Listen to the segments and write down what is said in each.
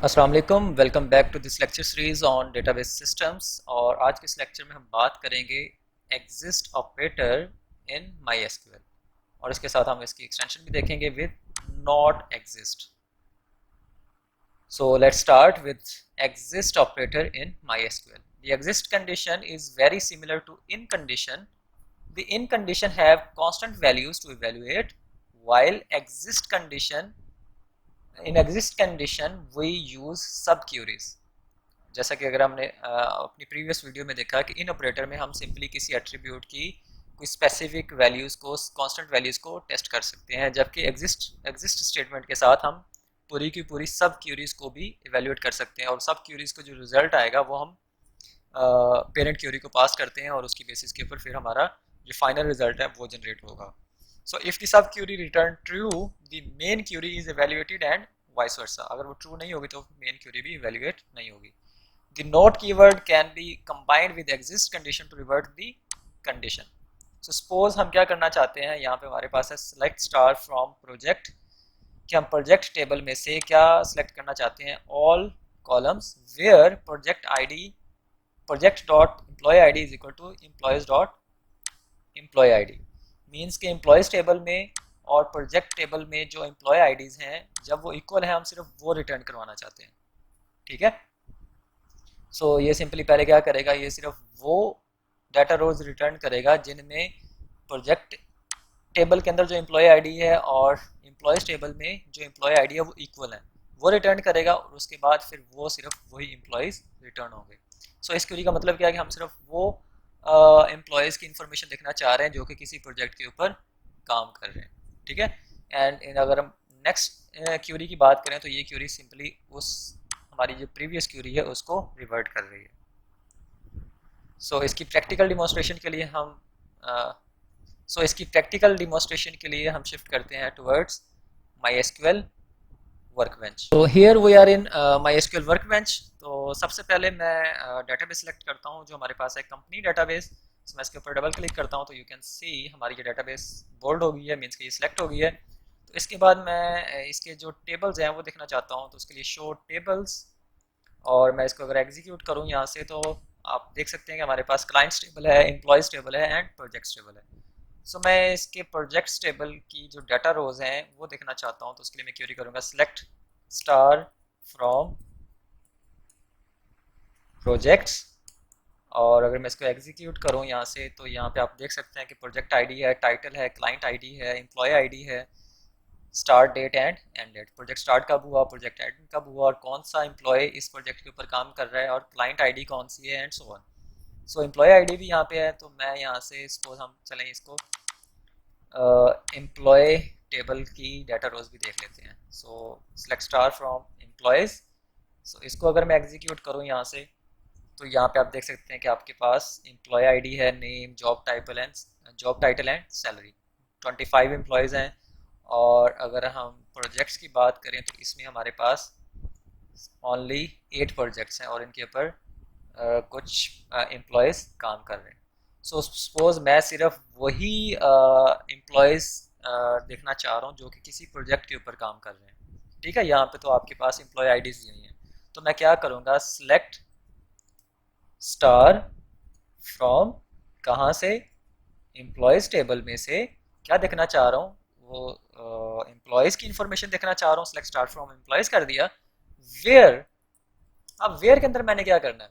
अस्सलाम वालेकुम, welcome back to this lecture series on database systems. और आज के इस लेक्चर में हम बात करेंगे exist operator in MySQL, और इसके साथ हम इसकी एक्सटेंशन भी देखेंगे with not exist. So let's start with exist operator in MySQL. The exist condition is very similar to in condition. The in condition have constant values to evaluate, while in exist condition we use sub queries. जैसा कि अगर हमने अपनी previous video में देखा कि इन operator में हम सिंपली किसी एट्रीब्यूट की कोई स्पेसिफिक वैल्यूज़ को, कांस्टेंट वैल्यूज़ को टेस्ट कर सकते हैं, जबकि एग्जिस्ट स्टेटमेंट के साथ हम पूरी की पूरी सब क्यूरीज को भी इवेल्यूएट कर सकते हैं, और सब क्यूरीज को जो रिजल्ट आएगा वो हम पेरेंट क्यूरी को पास करते हैं, और उसकी बेसिस के ऊपर फिर हमारा जो फाइनल रिजल्ट है वो जनरेट होगा. So if the subquery return true, the main query is evaluated and vice versa. अगर वो ट्रू नहीं होगी तो मेन क्यूरी भी इवेल्यूएट नहीं होगी. The not keyword can be combined with exist condition to revert the condition. So suppose हम क्या करना चाहते हैं, यहाँ पे हमारे पास है select star from project, कि हम प्रोजेक्ट टेबल में से क्या सिलेक्ट करना चाहते हैं, all columns where project dot employee id is equal to employees dot employee id. Means के एम्प्लॉयज़ टेबल में और प्रोजेक्ट टेबल में जो एम्प्लॉय आईडीज़ हैं, जब वो इक्वल है हम सिर्फ वो रिटर्न करवाना चाहते हैं. ठीक है. सो ये सिंपली पहले क्या करेगा, ये सिर्फ वो डाटा रोज रिटर्न करेगा जिनमें प्रोजेक्ट टेबल के अंदर जो एम्प्लॉय आईडी है और एम्प्लॉयज़ टेबल में जो एम्प्लॉय आईडी है वो इक्वल है, वो रिटर्न करेगा, और उसके बाद फिर वो सिर्फ वही एम्प्लॉयज़ रिटर्न होंगे. सो इस क्वेरी का मतलब क्या है कि हम सिर्फ वो एम्प्लॉयज़ की इन्फॉर्मेशन देखना चाह रहे हैं जो कि किसी प्रोजेक्ट के ऊपर काम कर रहे हैं. ठीक है. एंड अगर हम नेक्स्ट क्यूरी की बात करें तो ये क्यूरी सिंपली उस हमारी जो प्रीवियस क्यूरी है उसको रिवर्ट कर रही है. इसकी प्रैक्टिकल डिमॉन्स्ट्रेशन के लिए हम शिफ्ट करते हैं टुवर्ड्स माई एसक्यूएल वर्कबेंच. तो here we are in MySQL workbench. तो सबसे पहले मैं डेटाबेस सेलेक्ट करता हूँ जो हमारे पास है, कंपनी डेटाबेस. मैं इसके ऊपर डबल क्लिक करता हूँ तो यू कैन सी हमारी ये डेटाबेस बोल्ड हो गई है, मीन्स कि ये सिलेक्ट हो गई है. तो इसके बाद मैं इसके जो टेबल्स हैं वो देखना चाहता हूँ, तो उसके लिए शो टेबल्स, और मैं इसको अगर एग्जीक्यूट करूँ यहाँ से तो आप देख सकते हैं कि हमारे पास क्लाइंट्स टेबल है, एम्प्लॉयज़ टेबल है एंड प्रोजेक्ट्स टेबल है. मैं इसके प्रोजेक्ट्स टेबल की जो डाटा रोज हैं वो देखना चाहता हूँ, तो उसके लिए मैं क्वेरी करूँगा सेलेक्ट स्टार फ्रॉम प्रोजेक्ट्स. और अगर मैं इसको एग्जीक्यूट करूँ यहाँ से तो यहाँ पे आप देख सकते हैं कि प्रोजेक्ट आईडी है, टाइटल है, क्लाइंट आईडी है, एम्प्लॉय आईडी है, start date and end date, project start कब हुआ, प्रोजेक्ट एंड कब हुआ, और कौन सा एम्प्लॉय इस प्रोजेक्ट के ऊपर काम कर रहा है, और क्लाइंट आईडी कौन सी है, and so on. Employ ID भी यहाँ पे है, तो मैं यहाँ से सपोज हम चलें इसको एम्प्लॉय टेबल की डाटा रोज भी देख लेते हैं. Select star from employees. इसको अगर मैं एग्जीक्यूट करूँ यहाँ से तो यहाँ पे आप देख सकते हैं कि आपके पास एम्प्लॉय आईडी है, name, job title and salary. 25 employees हैं. और अगर हम प्रोजेक्ट्स की बात करें तो इसमें हमारे पास ओनली 8 प्रोजेक्ट्स हैं और इनके ऊपर कुछ एम्प्लॉयज़ काम कर रहे हैं. सपोज मैं सिर्फ वही एम्प्लॉयज़ देखना चाह रहा हूँ जो कि किसी प्रोजेक्ट के ऊपर काम कर रहे हैं. ठीक है. यहाँ पे तो आपके पास एम्प्लॉय आईडीज़ नहीं है, तो मैं क्या करूँगा, सेलेक्ट स्टार फ्रॉम, कहाँ से, एम्प्लॉयज़ टेबल में से क्या देखना चाह रहा हूँ, वो एम्प्लॉयज़ की इंफॉर्मेशन देखना चाह रहा हूँ. सेलेक्ट स्टार्ट फ्रॉम एम्प्लॉयज़ कर दिया. वेयर, अब वेयर के अंदर मैंने क्या करना है,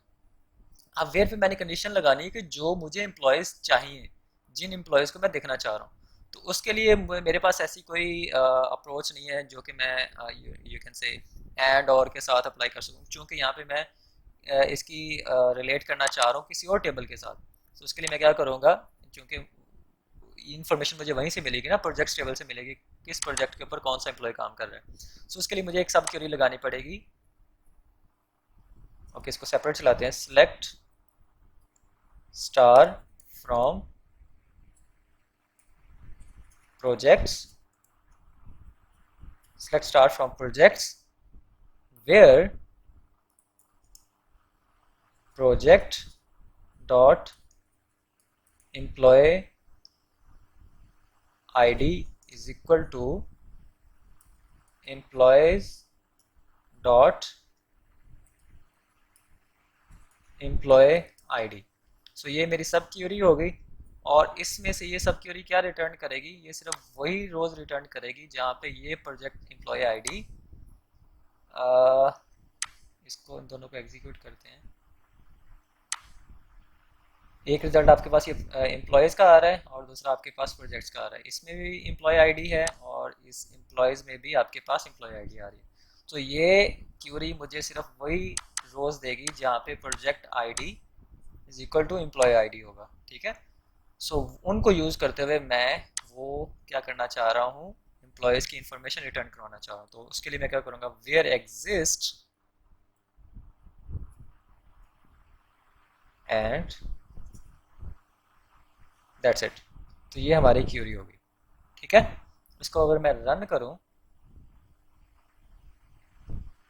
अब वेयर पे मैंने कंडीशन लगानी है कि जो मुझे एम्प्लॉयज़ चाहिए, जिन एम्प्लॉयज़ को मैं देखना चाह रहा हूँ. तो उसके लिए मेरे पास ऐसी कोई अप्रोच नहीं है जो कि मैं यू कैन से एंड और के साथ अप्लाई कर सकूँ, क्योंकि यहाँ पे मैं इसकी रिलेट करना चाह रहा हूँ किसी और टेबल के साथ. उसके लिए मैं क्या करूँगा, क्योंकि इन्फॉर्मेशन मुझे वहीं से मिलेगी ना, प्रोजेक्ट्स टेबल से मिलेगी किस प्रोजेक्ट के ऊपर कौन सा एम्प्लॉय काम कर रहा है. उसके लिए मुझे एक सब क्वेरी लगानी पड़ेगी. ओके, इसको सेपरेट चलाते हैं. Select star from projects, select star from projects where project dot employee id is equal to employees dot employee ID. So ये मेरी सब क्यूरी हो गई, और इसमें से ये सब क्यूरी क्या रिटर्न करेगी, ये सिर्फ वही रोज रिटर्न करेगी जहाँ पे ये प्रोजेक्ट एम्प्लॉय आईडी। इसको इन दोनों को एग्जीक्यूट करते हैं। एक रिजल्ट आपके पास ये एम्प्लॉयज़ का आ रहा है और दूसरा आपके पास प्रोजेक्ट्स का आ रहा है। इसमें भी एम्प्लॉय आईडी है और इस एम्प्लॉयज़ में भी आपके पास एम्प्लॉय आईडी आ रही है। तो ये क्यूरी मुझे सिर्फ वही रोज़ देगी जहाँ पे project ID is equal to employ ID होगा। ठीक है। सो उनको यूज़ करते हुए मैं वो क्या करना चाह रहा हूँ, एम्प्लॉयज़ की इंफॉर्मेशन रिटर्न करवाना चाह रहा हूँ। तो उसके लिए मैं क्या करूँगा, where exist and that's it. तो ये हमारी क्यूरी होगी। ठीक है। इसको अगर मैं रन करूं,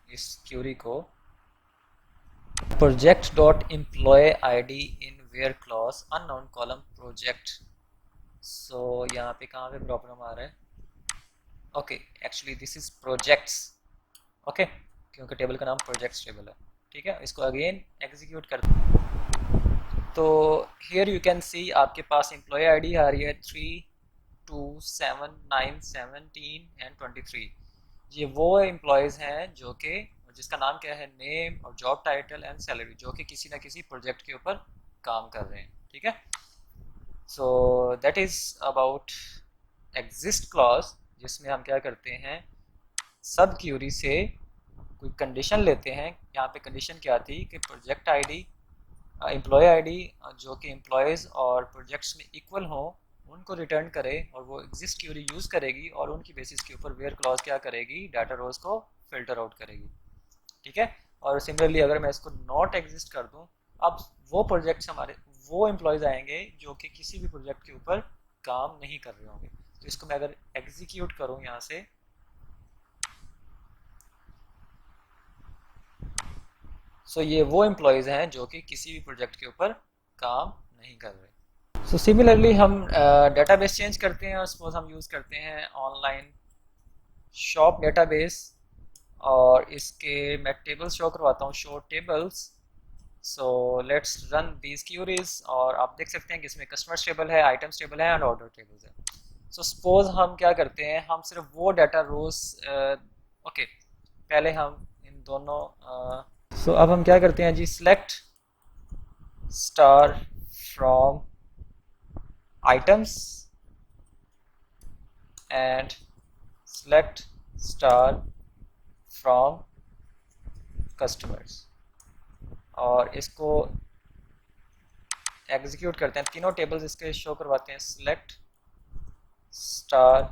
इस क्यूरी को, project dot employee ID in where clause unknown column project. So यहाँ पे कहाँ पे प्रॉब्लम आ रहा है, okay actually this is projects. Okay, क्योंकि टेबल का नाम प्रोजेक्ट्स टेबल है। ठीक है। इसको अगेन एग्जीक्यूट करते हैं। तो हियर यू कैन सी आपके पास एम्प्लॉय आईडी आ रही है 3279717 एंड 23। ये वो एम्प्लॉयज़ हैं जो कि, जिसका नाम क्या है, नेम और जॉब टाइटल एंड सैलरी, जो कि किसी ना किसी प्रोजेक्ट के ऊपर काम कर रहे हैं। ठीक है। So that is about exist clause, जिसमें हम क्या करते हैं, सब क्यूरी से कोई कंडीशन लेते हैं। यहाँ पे कंडीशन क्या थी कि प्रोजेक्ट आईडी, एम्प्लॉय आईडी जो कि एम्प्लॉयज़ और प्रोजेक्ट्स में इक्वल हो, उनको रिटर्न करे, और वो एग्जिस्ट क्यूरी यूज़ करेगी और उनकी बेसिस के ऊपर वेयर क्लॉज क्या करेगी, डाटा रोज को फिल्टर आउट करेगी। ठीक है। और सिमिलरली अगर मैं इसको नॉट एग्जिस्ट कर दूं, अब वो प्रोजेक्ट्स हमारे, वो एम्प्लॉयज़ आएंगे जो कि किसी भी प्रोजेक्ट के ऊपर काम नहीं कर रहे होंगे। तो इसको मैं अगर एग्जीक्यूट करूं यहाँ से, सो ये वो एम्प्लॉयज़ हैं जो कि किसी भी प्रोजेक्ट के ऊपर काम नहीं कर रहे। सो सिमिलरली हम डेटाबेस चेंज करते हैं, और सपोज हम यूज़ करते हैं ऑनलाइन शॉप डेटाबेस, और इसके मैं टेबल्स शो करवाता हूँ, show tables. So let's run these queries, और आप देख सकते हैं कि इसमें कस्टमर्स टेबल है, आइटम्स टेबल है एंड ऑर्डर टेबल्स है। सो सपोज हम क्या करते हैं, हम सिर्फ वो डाटा रोज, ओके पहले हम इन दोनों, सो अब हम क्या करते हैं जी, select star from items and select star from customers, और इसको एग्जीक्यूट करते हैं। तीनों टेबल्स इसके शो करवाते हैं, select star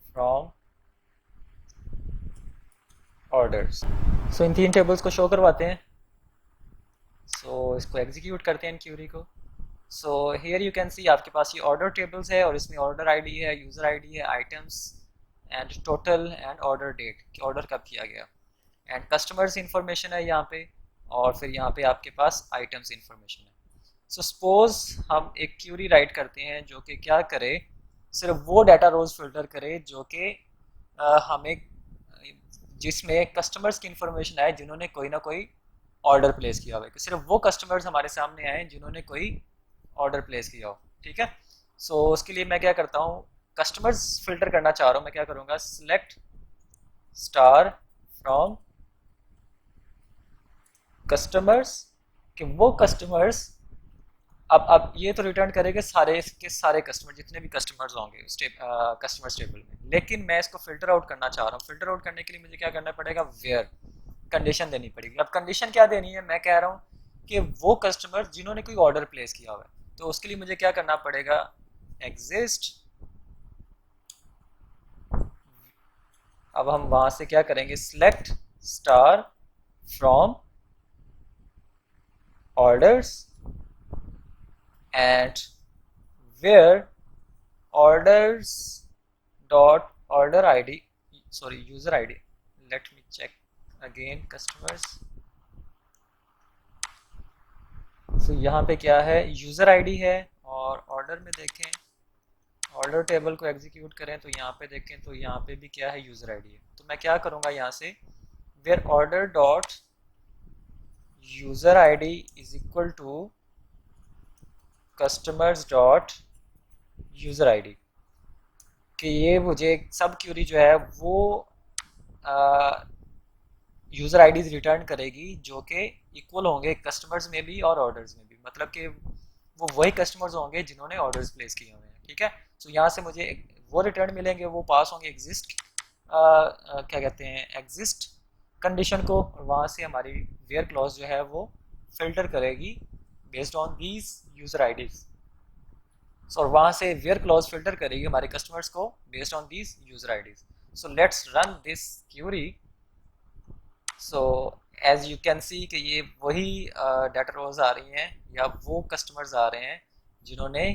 from orders। सो इन तीन टेबल्स को शो करवाते हैं। सो इसको एग्जीक्यूट करते हैं इन क्यूरी को। So here you can see आपके पास ये ऑर्डर टेबल्स है, और इसमें ऑर्डर आईडी है, यूज़र आईडी है, items and total and order date कि ऑर्डर कब किया गया, एंड कस्टमर्स इंफॉर्मेशन है यहाँ पे, और फिर यहाँ पे आपके पास आइटम्स इंफॉर्मेशन है। सो सपोज हम एक क्यूरी राइट करते हैं जो कि क्या करे, सिर्फ वो डाटा रोज फिल्टर करे जो कि हमें, जिसमें कस्टमर्स की इंफॉर्मेशन आए जिन्होंने कोई ना कोई ऑर्डर प्लेस किया हुआ है, कि सिर्फ वो कस्टमर्स हमारे सामने आए जिन्होंने कोई ऑर्डर प्लेस किया हो। ठीक है। सो उसके लिए मैं क्या करता हूँ, कस्टमर्स फिल्टर करना चाह रहा हूँ, मैं क्या करूँगा, सिलेक्ट स्टार फ्रॉम कस्टमर्स, कि वो कस्टमर्स, अब ये तो रिटर्न करेंगे सारे के सारे कस्टमर, जितने भी कस्टमर्स होंगे उस कस्टमर्स टेबल में। लेकिन मैं इसको फिल्टर आउट करना चाह रहा हूँ। फिल्टर आउट करने के लिए मुझे क्या करना पड़ेगा, वेयर कंडीशन देनी पड़ेगी। अब कंडीशन क्या देनी है, मैं कह रहा हूँ कि वो कस्टमर जिन्होंने कोई ऑर्डर प्लेस किया हुआ है, तो उसके लिए मुझे क्या करना पड़ेगा, एग्जिस्ट। अब हम वहां से क्या करेंगे, select star from orders and where orders dot order id, sorry user id, let me check again customers। so यहाँ पे क्या है, यूज़र आईडी है, और ऑर्डर में देखें, ऑर्डर टेबल को एग्जीक्यूट करें तो यहाँ पे देखें तो यहाँ पे भी क्या है, यूज़र आईडी है। तो मैं क्या करूँगा यहाँ से, where order dot user ID is equal to customers dot user ID, कि ये मुझे सब क्यूरी जो है वो यूज़र आईडीज़ रिटर्न करेगी जो कि इक्वल होंगे कस्टमर्स में भी और ऑर्डर्स में भी, मतलब कि वो वही कस्टमर्स होंगे जिन्होंने ऑर्डर्स प्लेस किए हुए हैं। ठीक है, सो यहाँ से मुझे वो रिटर्न मिलेंगे, वो पास होंगे एग्जिस्ट क्या कहते हैं एग्जिस्ट कंडीशन को, और वहाँ से हमारी वेयर क्लॉज जो है वो फिल्टर करेगी based on these user IDs. और वहाँ से वेयर क्लॉज फिल्टर करेगी हमारे कस्टमर्स को based on these user IDs. So let's run this query. So as you can see कि ये वही डाटा रोज आ रही हैं या वो कस्टमर्स आ रहे हैं जिन्होंने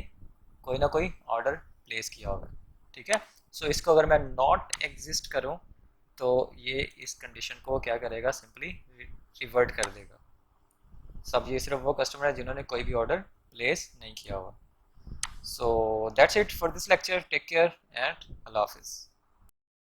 कोई ना कोई ऑर्डर प्लेस किया होगा। ठीक है, सो इसको अगर मैं नॉट एग्जिस्ट करूं तो ये इस कंडीशन को क्या करेगा, सिंपली रिवर्ट कर देगा। सब ये सिर्फ वो कस्टमर है जिन्होंने कोई भी ऑर्डर प्लेस नहीं किया हुआ। So that's it for this lecture, take care and अल्लाह हाफिज़।